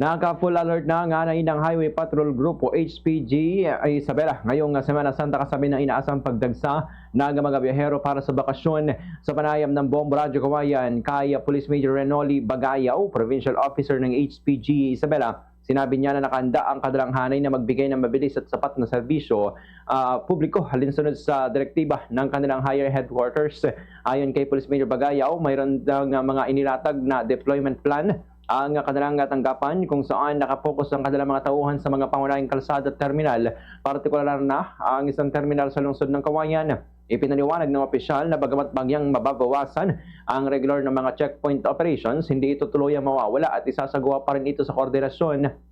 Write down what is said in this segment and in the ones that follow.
Naka-full alert na ang hanay ng Highway Patrol Group o HPG ay Isabela ngayong Semana Santa kasabi ng inaasang pagdagsa ng mga biyahero para sa bakasyon sa panayam ng Bombo Radyo Kawayan kay Police Major Renoli Bagayaw, Provincial Officer ng HPG Isabela. Sinabi niya na nakahanda ang kanilang hanay na magbigay ng mabilis at sapat na serbisyo publiko alinsunod sa direktiba ng kanilang higher headquarters. Ayon kay Police Major Bagayaw, mayroon daw mga inilatag na deployment plan ang kanilang tanggapan kung saan nakapokus ang kanilang mga tauhan sa mga pangunahing kalsada at terminal, partikular na ang isang terminal sa lungsod ng Kawayan. Ipinaliwanag ng opisyal na bagamat bagyang mababawasan ang regular na mga checkpoint operations, hindi ito tuluyang mawawala at isasagawa pa rin ito sa koordinasyon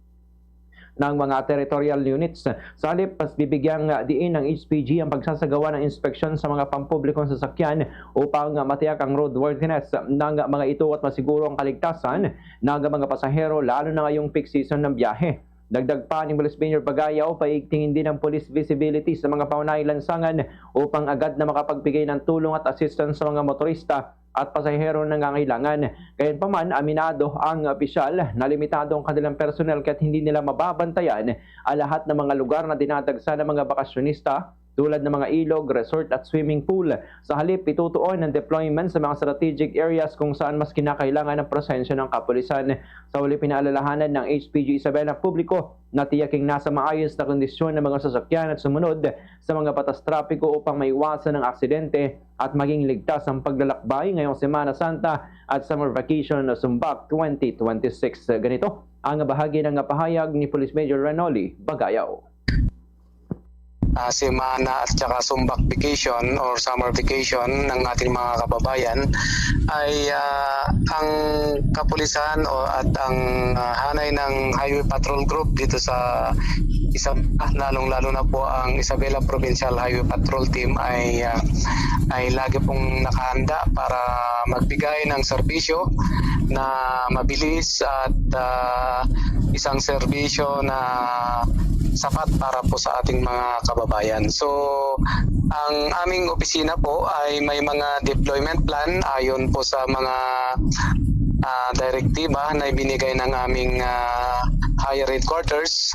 ng mga territorial units. Sa halip, mas bibigyang diin ng HPG ang pagsasagawa ng inspeksyon sa mga pampublikong sasakyan upang matiyak ang roadworthiness ng mga ito at masiguro ang kaligtasan ng mga pasahero lalo na ngayong peak season ng biyahe. Dagdag pa ni Police Major Bagayaw, paigtingin din ang police visibility sa mga paunahing lansangan upang agad na makapagbigay ng tulong at assistance sa mga motorista at pasahero na nangangailangan. Gayunpaman, aminado ang opisyal na limitado ang kanilang personnel kaya't hindi nila mababantayan ang lahat ng mga lugar na dinadagsa ng mga bakasyonista tulad ng mga ilog, resort at swimming pool. Sa halip, itutuon ang deployment sa mga strategic areas kung saan mas kinakailangan ng presensya ng kapulisan. Sa huli, pinaalalahanan ng HPG Isabela publiko na tiyaking nasa maayos na kondisyon ng mga sasakyan at sumunod sa mga batas trapiko upang maiwasan ang aksidente at maging ligtas ang paglalakbay ngayong Semana Santa at summer vacation na Sumbak 2026. Ganito ang bahagi ng pahayag ni Police Major Renoli Bagayaw. Semana at saka Sumbak vacation or summer vacation ng ating mga kababayan ay ang kapulisan at ang hanay ng Highway Patrol Group dito sa lalong-lalo na po ang Isabela Provincial Highway Patrol Team ay lagi pong nakahanda para magbigay ng serbisyo na mabilis at isang serbisyo na sapat para po sa ating mga kababayan. So, ang aming opisina po ay may mga deployment plan ayon po sa mga direktiba na ibinigay ng aming higher headquarters.